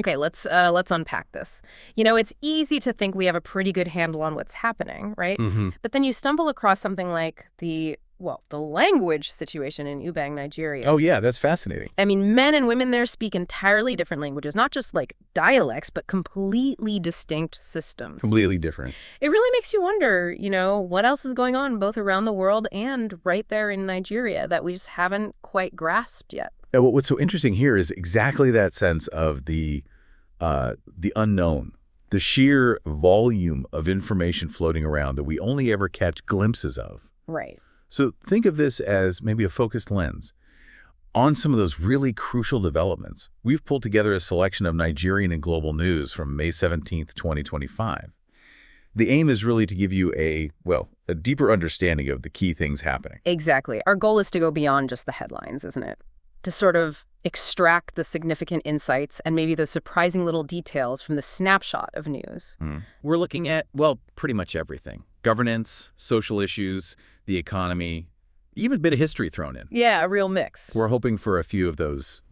Okay, let's unpack this. You know, it's easy to think we have a pretty good handle on what's happening, right? But then you stumble across something like the language situation in Ubang, Nigeria. Oh, yeah, that's fascinating. I mean, men and women there speak entirely different languages, not just like dialects, but completely distinct systems. Completely different. It really makes you wonder, you know, what else is going on both around the world and right there in Nigeria that we just haven't quite grasped yet. Now, what's so interesting here is exactly that sense of the unknown, the sheer volume of information floating around that we only ever catch glimpses of. Right. So think of this as maybe a focused lens on some of those really crucial developments. We've pulled together a selection of Nigerian and global news from May 17th, 2025. The aim is really to give you a deeper understanding of the key things happening. Exactly. Our goal is to go beyond just the headlines, isn't it? To sort of extract the significant insights and maybe those surprising little details from the snapshot of news. We're looking at, pretty much everything. Governance, social issues, the economy, even a bit of history thrown in. Yeah, a real mix. We're hoping for a few of those,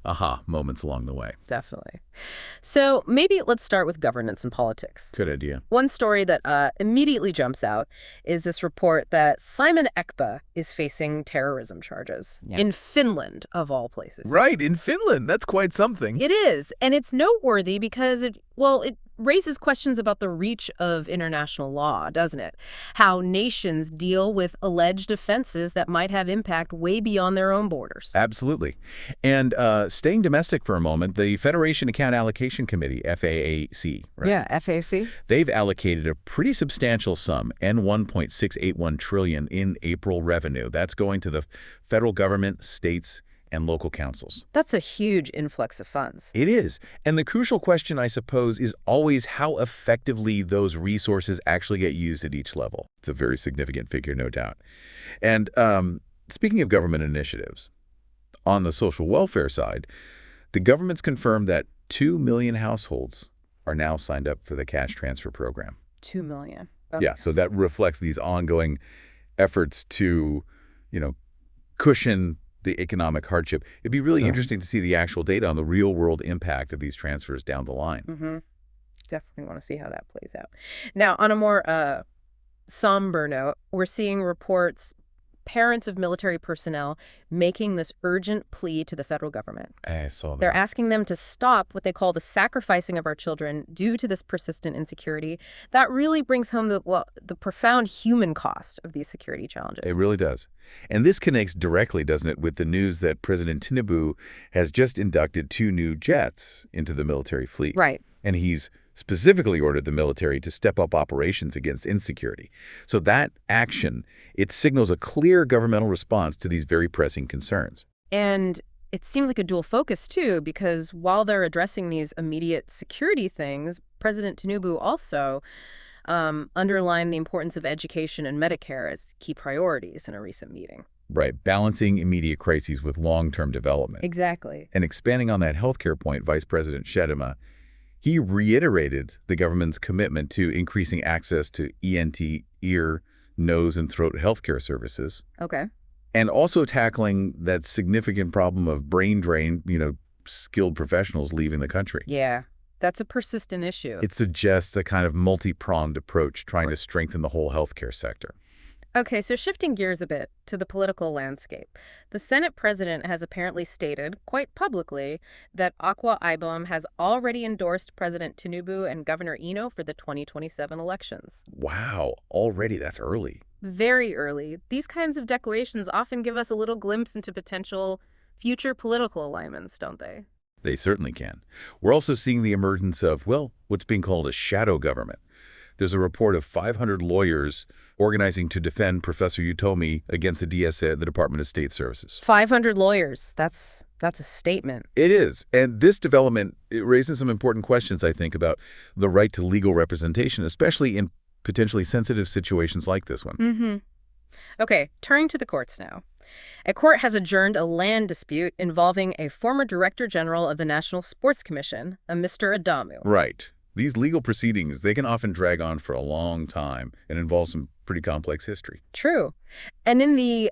aha moments along the way. Definitely. So maybe let's start with governance and politics. Good idea. One story that immediately jumps out is this report that Simon Ekpa is facing terrorism charges in Finland, of all places. Right, in Finland. That's quite something. It is. And it's noteworthy because it raises questions about the reach of international law, doesn't it? How nations deal with alleged offenses that might have impact way beyond their own borders. Absolutely. And staying domestic for a moment, the Federation Account Allocation Committee, FAAC, right? Yeah, FAC. They've allocated a pretty substantial sum, N1.681 trillion in April revenue. That's going to the federal government, states, and local councils. That's a huge influx of funds. It is. And the crucial question, I suppose, is always how effectively those resources actually get used at each level. It's a very significant figure, no doubt. And speaking of government initiatives, on the social welfare side, the government's confirmed that 2 million households are now signed up for the cash transfer program. 2 million. Okay. Yeah, so that reflects these ongoing efforts to, cushion the economic hardship. It'd be really interesting to see the actual data on the real-world impact of these transfers down the line. Definitely want to see how that plays out. Now, on a more somber note, we're seeing reports, parents of military personnel making this urgent plea to the federal government. I saw that. They're asking them to stop what they call the sacrificing of our children due to this persistent insecurity. That really brings home the profound human cost of these security challenges. It really does. And this connects directly, doesn't it, with the news that President Tinubu has just inducted 2 new jets into the military fleet. Right. And he's specifically ordered the military to step up operations against insecurity. So that action, it signals a clear governmental response to these very pressing concerns. And it seems like a dual focus, too, because while they're addressing these immediate security things, President Tinubu also underlined the importance of education and Medicare as key priorities in a recent meeting. Right, balancing immediate crises with long-term development. Exactly. And expanding on that healthcare point, Vice President Shedema, he reiterated the government's commitment to increasing access to ENT, ear, nose, and throat healthcare services. Okay. And also tackling that significant problem of brain drain, skilled professionals leaving the country. Yeah, that's a persistent issue. It suggests a kind of multi-pronged approach trying to strengthen the whole healthcare sector. Okay, so shifting gears a bit to the political landscape. The Senate president has apparently stated, quite publicly, that Akwa Ibom has already endorsed President Tinubu and Governor Eno for the 2027 elections. Wow, already? That's early. Very early. These kinds of declarations often give us a little glimpse into potential future political alignments, don't they? They certainly can. We're also seeing the emergence of, what's being called a shadow government. There's a report of 500 lawyers organizing to defend Professor Utomi against the DSA, the Department of State Services. 500 lawyers. That's a statement. It is. And this development, it raises some important questions, I think, about the right to legal representation, especially in potentially sensitive situations like this one. Okay, turning to the courts now. A court has adjourned a land dispute involving a former Director General of the National Sports Commission, a Mr. Adamu. Right. These legal proceedings, they can often drag on for a long time and involve some pretty complex history. True. And in the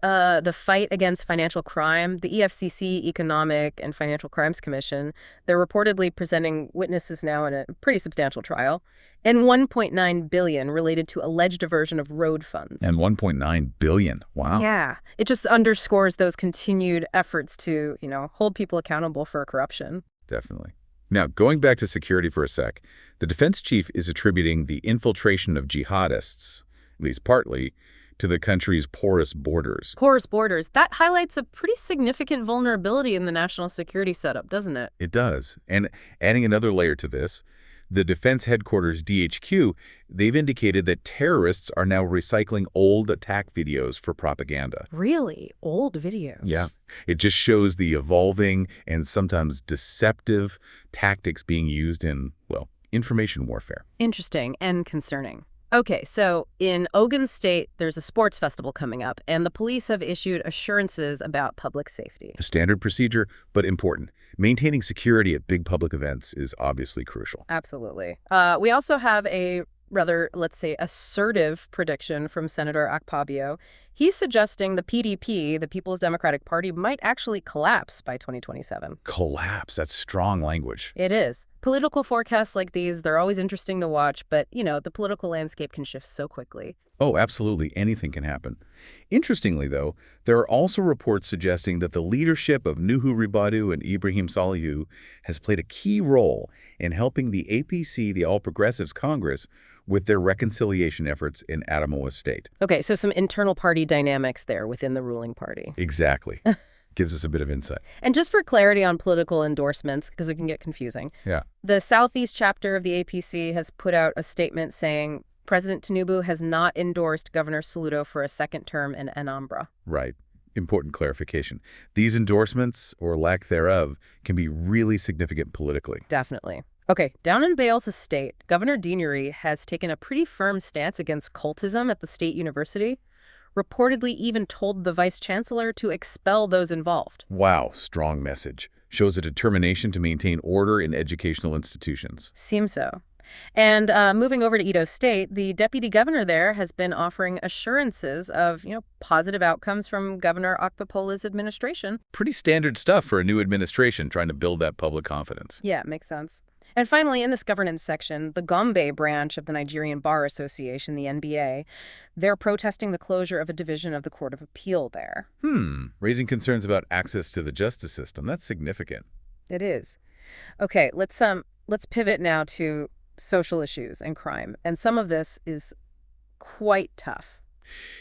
fight against financial crime, the EFCC, Economic and Financial Crimes Commission, they're reportedly presenting witnesses now in a pretty substantial trial, and $1.9 billion related to alleged diversion of road funds. And $1.9 billion. Wow. Yeah. It just underscores those continued efforts to, hold people accountable for corruption. Definitely. Now, going back to security for a sec, the defense chief is attributing the infiltration of jihadists, at least partly, to the country's porous borders. Porous borders. That highlights a pretty significant vulnerability in the national security setup, doesn't it? It does. And adding another layer to this, the Defense Headquarters DHQ, they've indicated that terrorists are now recycling old attack videos for propaganda. Really? Old videos? Yeah. It just shows the evolving and sometimes deceptive tactics being used in, well, information warfare. Interesting and concerning. Okay, so in Ogun State, there's a sports festival coming up, and the police have issued assurances about public safety. A standard procedure, but important. Maintaining security at big public events is obviously crucial. Absolutely. We also have a rather, let's say, assertive prediction from Senator Akpabio. He's suggesting the PDP, the People's Democratic Party, might actually collapse by 2027. Collapse. That's strong language. It is. Political forecasts like these, they're always interesting to watch, but, the political landscape can shift so quickly. Oh, absolutely. Anything can happen. Interestingly, though, there are also reports suggesting that the leadership of Nuhu Ribadu and Ibrahim Salihu has played a key role in helping the APC, the All Progressives Congress, with their reconciliation efforts in Adamawa State. Okay, so some internal party dynamics there within the ruling party. Exactly. Gives us a bit of insight. And just for clarity on political endorsements, because it can get confusing, Yeah. the Southeast chapter of the APC has put out a statement saying President Tinubu has not endorsed Governor Soludo for a second term in Anambra. Right. Important clarification. These endorsements, or lack thereof, can be really significant politically. Definitely. Okay, down in Bales Estate, Governor Deanery has taken a pretty firm stance against cultism at the state university, reportedly even told the vice chancellor to expel those involved. Wow, strong message. Shows a determination to maintain order in educational institutions. Seems so. And moving over to Edo State, the deputy governor there has been offering assurances of, positive outcomes from Governor Okpepolo's administration. Pretty standard stuff for a new administration trying to build that public confidence. Yeah, makes sense. And finally, in this governance section, the Gombe branch of the Nigerian Bar Association, the NBA, they're protesting the closure of a division of the Court of Appeal there. Raising concerns about access to the justice system. That's significant. It is. Okay, let's pivot now to social issues and crime. And some of this is quite tough.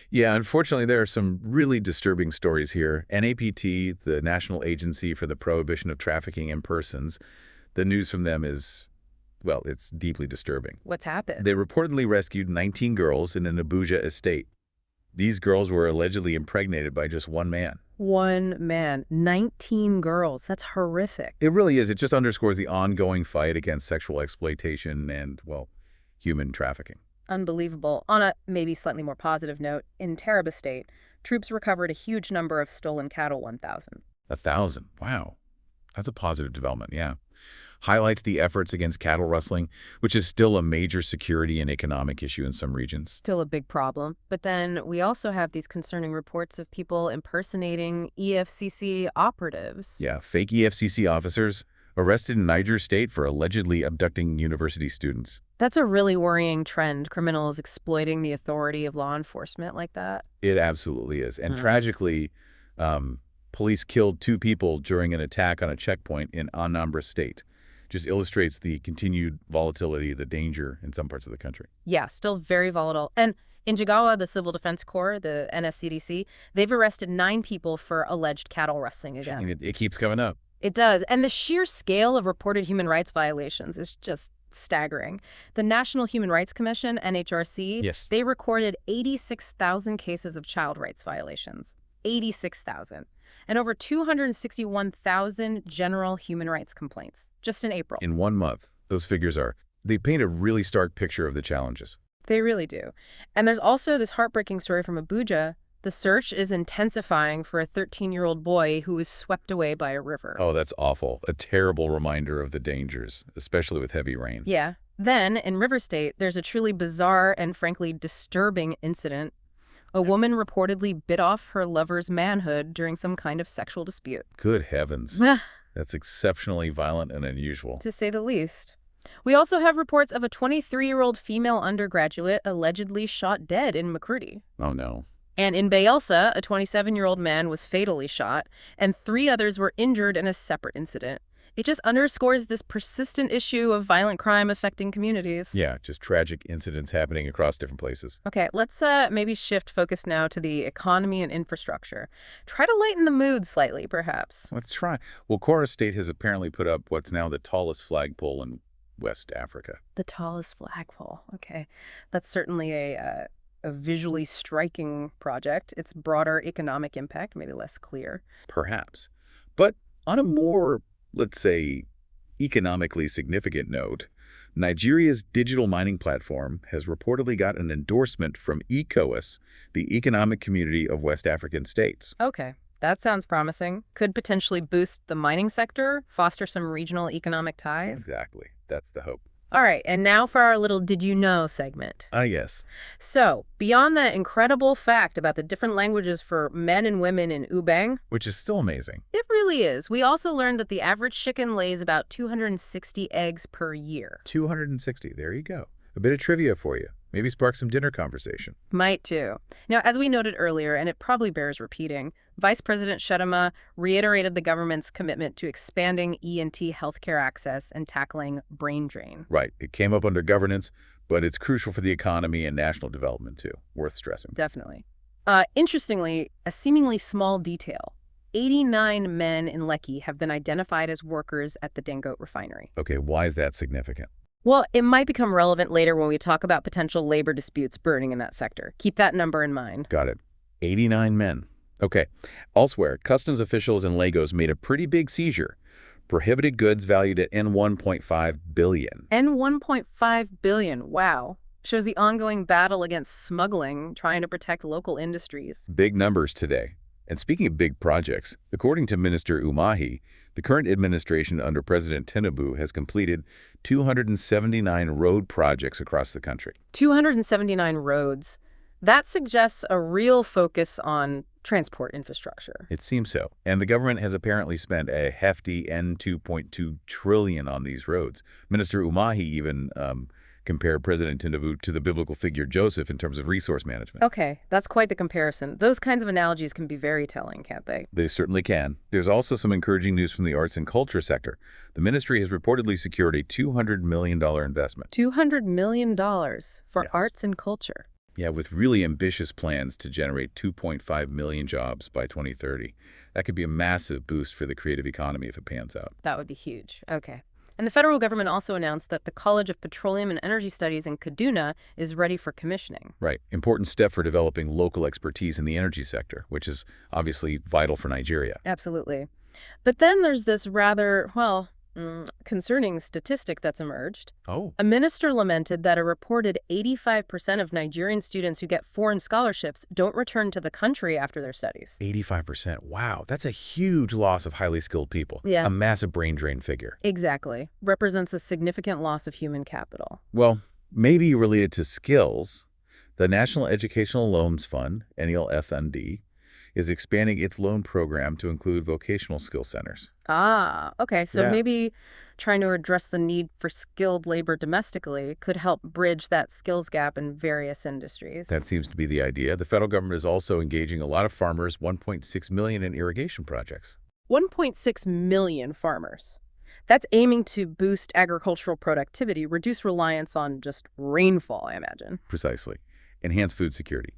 Yeah, unfortunately, there are some really disturbing stories here. NAPT, the National Agency for the Prohibition of Trafficking in Persons, the news from them is, well, it's deeply disturbing. What's happened? They reportedly rescued 19 girls in an Abuja estate. These girls were allegedly impregnated by just one man. One man. 19 girls. That's horrific. It really is. It just underscores the ongoing fight against sexual exploitation and, well, human trafficking. Unbelievable. On a maybe slightly more positive note, in Taraba State, troops recovered a huge number of stolen cattle, 1,000. 1,000. Wow. That's a positive development, yeah. Highlights the efforts against cattle rustling, which is still a major security and economic issue in some regions. Still a big problem. But then we also have these concerning reports of people impersonating EFCC operatives. Yeah, fake EFCC officers arrested in Niger State for allegedly abducting university students. That's a really worrying trend, criminals exploiting the authority of law enforcement like that. It absolutely is. And tragically, police killed 2 people during an attack on a checkpoint in Anambra State. Just illustrates the continued volatility, the danger in some parts of the country. Yeah, still very volatile. And in Jigawa, the Civil Defense Corps, the NSCDC, they've arrested 9 people for alleged cattle rustling again. It keeps coming up. It does. And the sheer scale of reported human rights violations is just staggering. The National Human Rights Commission, NHRC, Yes. they recorded 86,000 cases of child rights violations. 86,000. And over 261,000 general human rights complaints, just in April. In 1 month, those figures they paint a really stark picture of the challenges. They really do. And there's also this heartbreaking story from Abuja. The search is intensifying for a 13-year-old boy who was swept away by a river. Oh, that's awful. A terrible reminder of the dangers, especially with heavy rain. Yeah. Then, in River State, there's a truly bizarre and frankly disturbing incident. A woman reportedly bit off her lover's manhood during some kind of sexual dispute. Good heavens. That's exceptionally violent and unusual. To say the least. We also have reports of a 23-year-old female undergraduate allegedly shot dead in McCurdy. Oh, no. And in Bayelsa, a 27-year-old man was fatally shot, and 3 others were injured in a separate incident. It just underscores this persistent issue of violent crime affecting communities. Yeah, just tragic incidents happening across different places. Okay, let's maybe shift focus now to the economy and infrastructure. Try to lighten the mood slightly, perhaps. Let's try. Well, Kwara State has apparently put up what's now the tallest flagpole in West Africa. The tallest flagpole. Okay, that's certainly a visually striking project. Its broader economic impact may be less clear. Perhaps. But on a more, let's say, economically significant note, Nigeria's digital mining platform has reportedly got an endorsement from ECOWAS, the Economic Community of West African States. Okay, that sounds promising. Could potentially boost the mining sector, foster some regional economic ties. Exactly. That's the hope. All right, and now for our little Did You Know segment. Yes. So, beyond that incredible fact about the different languages for men and women in Ubang, Which is still amazing. it really is. We also learned that the average chicken lays about 260 eggs per year. 260. There you go. A bit of trivia for you. Maybe spark some dinner conversation. Might too. Now, as we noted earlier, and it probably bears repeating, Vice President Shettima reiterated the government's commitment to expanding ENT healthcare access and tackling brain drain. Right. It came up under governance, but it's crucial for the economy and national development, too. Worth stressing. Definitely. Interestingly, a seemingly small detail. 89 men in Lekki have been identified as workers at the Dangote refinery. Okay, why is that significant? Well, it might become relevant later when we talk about potential labor disputes burning in that sector. Keep that number in mind. Got it. 89 men. Okay. Elsewhere, customs officials in Lagos made a pretty big seizure. Prohibited goods valued at N$1.5 billion. N$1.5 billion. Wow. Shows the ongoing battle against smuggling, trying to protect local industries. Big numbers today. And speaking of big projects, according to Minister Umahi, the current administration under President Tinubu has completed 279 road projects across the country. 279 roads. That suggests a real focus on transport infrastructure. It seems so. And the government has apparently spent a hefty N$2.2 trillion on these roads. Minister Umahi even compared President Tinubu to the biblical figure Joseph in terms of resource management. Okay, that's quite the comparison. Those kinds of analogies can be very telling, can't they? They certainly can. There's also some encouraging news from the arts and culture sector. The ministry has reportedly secured a $200 million investment. $200 million for Yes. arts and culture. Yeah, with really ambitious plans to generate 2.5 million jobs by 2030. That could be a massive boost for the creative economy if it pans out. That would be huge. Okay. And the federal government also announced that the College of Petroleum and Energy Studies in Kaduna is ready for commissioning. Right. Important step for developing local expertise in the energy sector, which is obviously vital for Nigeria. Absolutely. But then there's this rather, concerning statistic that's emerged. Oh. A minister lamented that a reported 85% of Nigerian students who get foreign scholarships don't return to the country after their studies. 85%. Wow. That's a huge loss of highly skilled people. Yeah. A massive brain drain figure. Exactly. Represents a significant loss of human capital. Well, maybe related to skills, the National Educational Loans Fund, NELFND, is expanding its loan program to include vocational skill centers. Ah, okay. So Yeah. maybe trying to address the need for skilled labor domestically could help bridge that skills gap in various industries. That seems to be the idea. The federal government is also engaging a lot of farmers, 1.6 million in irrigation projects. 1.6 million farmers. That's aiming to boost agricultural productivity, reduce reliance on just rainfall, I imagine. Precisely. Enhance food security.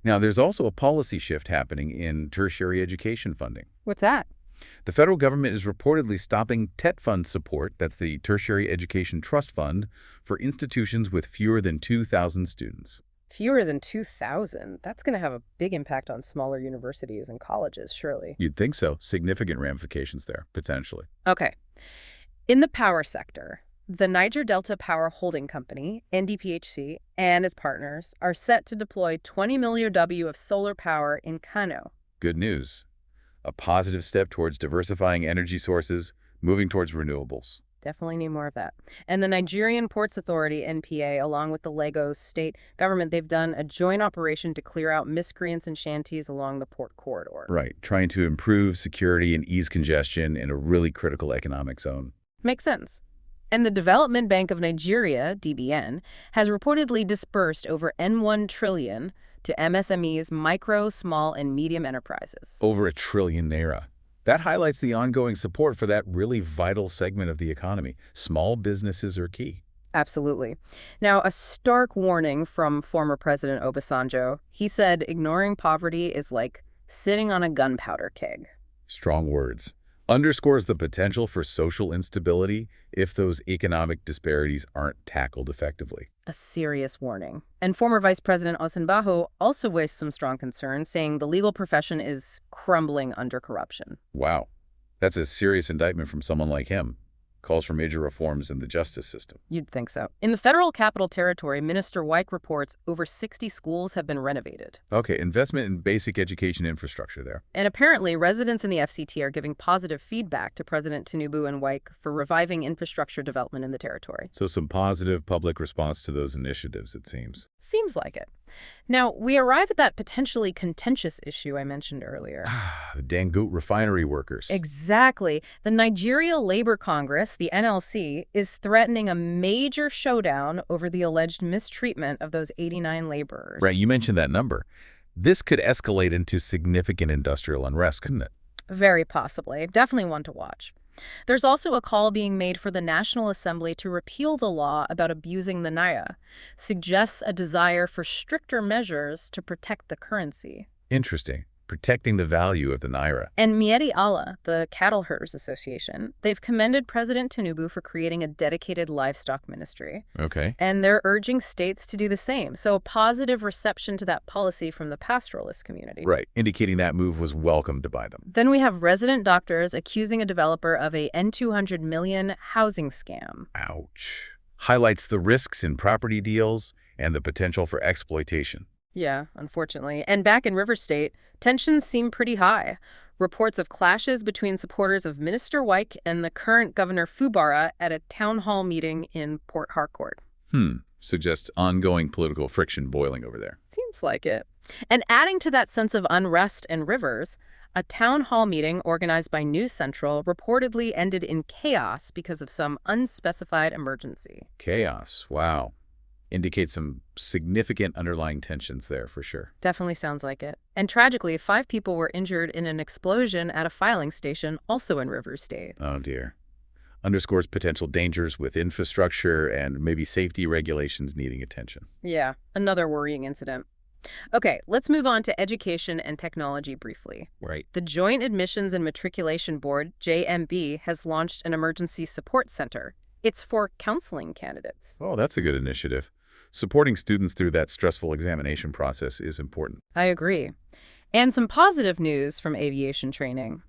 Now, there's also a policy shift happening in tertiary education funding. What's that? The federal government is reportedly stopping TET Fund support, that's the Tertiary Education Trust Fund, for institutions with fewer than 2,000 students. Fewer than 2,000. That's going to have a big impact on smaller universities and colleges, surely. You'd think so. Significant ramifications there, potentially. Okay. In the power sector, The Niger Delta Power Holding Company, NDPHC, and its partners are set to deploy 20 million W of solar power in Kano. Good news. A positive step towards diversifying energy sources, moving towards renewables. Definitely need more of that. And the Nigerian Ports Authority, NPA, along with the Lagos state government, they've done a joint operation to clear out miscreants and shanties along the port corridor. Right, trying to improve security and ease congestion in a really critical economic zone. Makes sense. And the Development Bank of Nigeria, DBN, has reportedly disbursed over N1 trillion to MSMEs, micro, small, and medium enterprises. Over ₦1 trillion. That highlights the ongoing support for that really vital segment of the economy. Small businesses are key. Absolutely. Now, a stark warning from former President Obasanjo. He said ignoring poverty is like sitting on a gunpowder keg. Strong words. Underscores the potential for social instability if those economic disparities aren't tackled effectively. A serious warning. And former Vice President Osinbajo also voiced some strong concerns, saying the legal profession is crumbling under corruption. Wow. That's a serious indictment from someone like him. Calls for major reforms in the justice system. You'd think so. In the Federal Capital Territory, Minister Wyke reports over 60 schools have been renovated. Okay, investment in basic education infrastructure there. And apparently, residents in the FCT are giving positive feedback to President Tinubu and Wyke for reviving infrastructure development in the territory. So some positive public response to those initiatives, it seems. Seems like it. Now, we arrive at that potentially contentious issue I mentioned earlier. The Dangote refinery workers. Exactly. The Nigeria Labor Congress, the NLC, is threatening a major showdown over the alleged mistreatment of those 89 laborers. Right, you mentioned that number. This could escalate into significant industrial unrest, couldn't it? Very possibly. Definitely one to watch. There's also a call being made for the National Assembly to repeal the law about abusing the naira, suggests a desire for stricter measures to protect the currency. Interesting. Protecting the value of the naira. And Mieti Allah, the Cattle Herders Association, they've commended President Tinubu for creating a dedicated livestock ministry. Okay. And they're urging states to do the same. So a positive reception to that policy from the pastoralist community. Right, indicating that move was welcomed by them. Then we have resident doctors accusing a developer of a N200 million housing scam. Ouch. Highlights the risks in property deals and the potential for exploitation. Yeah, unfortunately. And back in River State, tensions seem pretty high. Reports of clashes between supporters of Minister Wyke and the current Governor Fubara at a town hall meeting in Port Harcourt. Suggests ongoing political friction boiling over there. Seems like it. And adding to that sense of unrest in Rivers, a town hall meeting organized by News Central reportedly ended in chaos because of some unspecified emergency. Chaos. Wow. Indicates some significant underlying tensions there for sure. Definitely sounds like it. And tragically, 5 people were injured in an explosion at a filing station also in Rivers State. Oh dear. Underscores potential dangers with infrastructure and maybe safety regulations needing attention. Yeah, another worrying incident. Okay, let's move on to education and technology briefly. Right. The Joint Admissions and Matriculation Board, JMB, has launched an emergency support center. It's for counseling candidates. Oh, that's a good initiative. Supporting students through that stressful examination process is important. I agree. And some positive news from aviation training.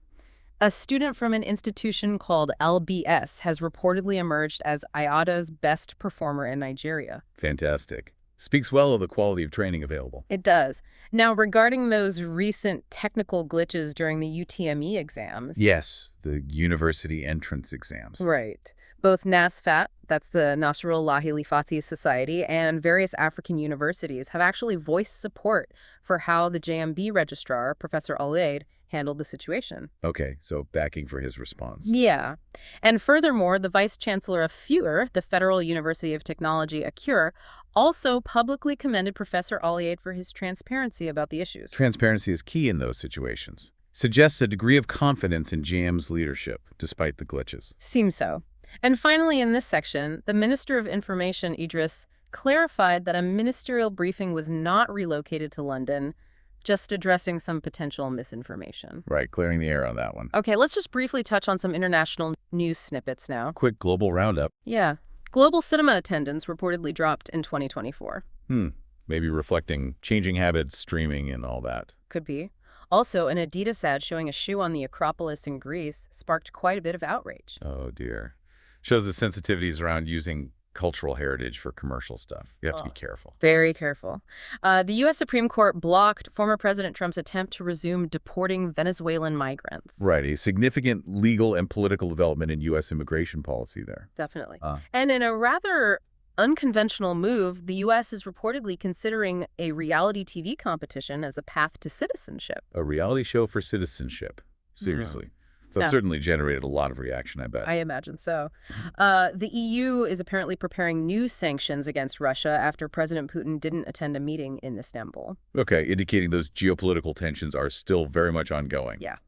A student from an institution called LBS has reportedly emerged as IATA's best performer in Nigeria. Fantastic. Speaks well of the quality of training available. It does. Now, regarding those recent technical glitches during the UTME exams. Yes, the university entrance exams. Right. Both NASFAT, that's the Nasrullahi Lifathi Society, and various African universities have actually voiced support for how the JMB registrar, Professor Al-Aid, handled the situation. Okay, so backing for his response. Yeah. And furthermore, the Vice Chancellor of FUR, the Federal University of Technology, ACURE, also publicly commended Professor Al-Aid for his transparency about the issues. Transparency is key in those situations. Suggests a degree of confidence in JM's leadership, despite the glitches. Seems so. And finally, in this section, the Minister of Information, Idris, clarified that a ministerial briefing was not relocated to London, just addressing some potential misinformation. Right, clearing the air on that one. Okay, let's just briefly touch on some international news snippets now. Quick global roundup. Yeah. Global cinema attendance reportedly dropped in 2024. Maybe reflecting changing habits, streaming, and all that. Could be. Also, an Adidas ad showing a shoe on the Acropolis in Greece sparked quite a bit of outrage. Oh, dear. Shows the sensitivities around using cultural heritage for commercial stuff. You have to be Oh, careful. very careful. The U.S. Supreme Court blocked former President Trump's attempt to resume deporting Venezuelan migrants. Right, a significant legal and political development in U.S. immigration policy there. Definitely. Uh, And in a rather unconventional move, the U.S. is reportedly considering a reality TV competition as a path to citizenship. a reality show for citizenship. Seriously. That Yeah. certainly generated a lot of reaction, I bet. I imagine so. The EU is apparently preparing new sanctions against Russia after President Putin didn't attend a meeting in Istanbul. Okay, indicating those geopolitical tensions are still very much ongoing. Yeah.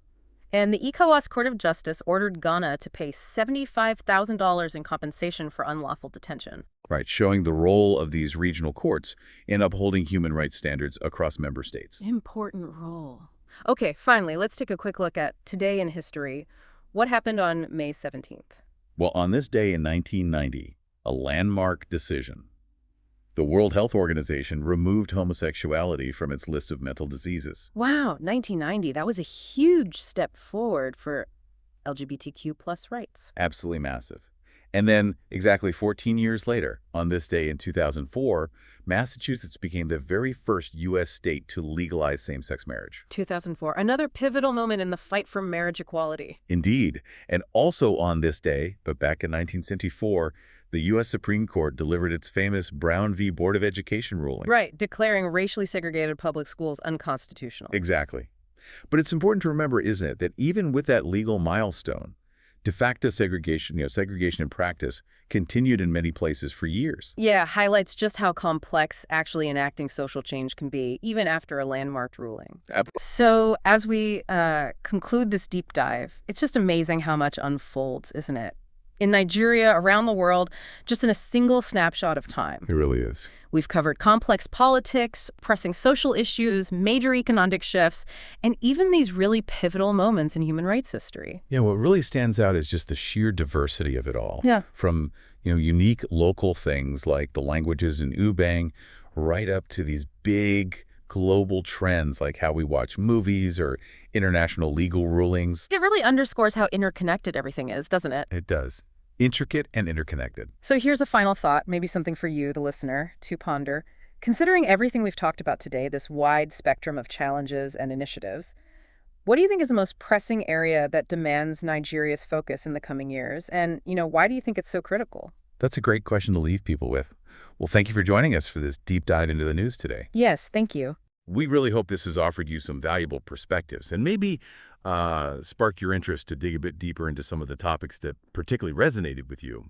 And the ECOWAS Court of Justice ordered Ghana to pay $75,000 in compensation for unlawful detention. Right, showing the role of these regional courts in upholding human rights standards across member states. Important role. Okay, finally, let's take a quick look at today in history. What happened on May 17th? Well, on this day in 1990, a landmark decision. The World Health Organization removed homosexuality from its list of mental diseases. Wow, 1990. That was a huge step forward for LGBTQ plus rights. Absolutely massive. And then, exactly 14 years later, on this day in 2004, Massachusetts became the very first U.S. state to legalize same-sex marriage. 2004, another pivotal moment in the fight for marriage equality. Indeed. And also on this day, but back in 1974, the U.S. Supreme Court delivered its famous Brown v. Board of Education ruling. Right, declaring racially segregated public schools unconstitutional. Exactly. But it's important to remember, isn't it, that even with that legal milestone, de facto segregation, segregation in practice continued in many places for years. Yeah, highlights just how complex actually enacting social change can be, even after a landmark ruling. So as we conclude this deep dive, it's just amazing how much unfolds, isn't it? In Nigeria, around the world, just in a single snapshot of time. It really is. We've covered complex politics, pressing social issues, major economic shifts, and even these really pivotal moments in human rights history. Yeah, what really stands out is just the sheer diversity of it all. Yeah. From, unique local things like the languages in Ubang, right up to these big global trends like how we watch movies or international legal rulings. It really underscores how interconnected everything is, doesn't it? It does. Intricate and interconnected. So here's a final thought, maybe something for you, the listener, to ponder. Considering everything we've talked about today, this wide spectrum of challenges and initiatives, what do you think is the most pressing area that demands Nigeria's focus in the coming years? And, why do you think it's so critical? That's a great question to leave people with. Well, thank you for joining us for this deep dive into the news today. Yes, thank you. We really hope this has offered you some valuable perspectives and maybe spark your interest to dig a bit deeper into some of the topics that particularly resonated with you.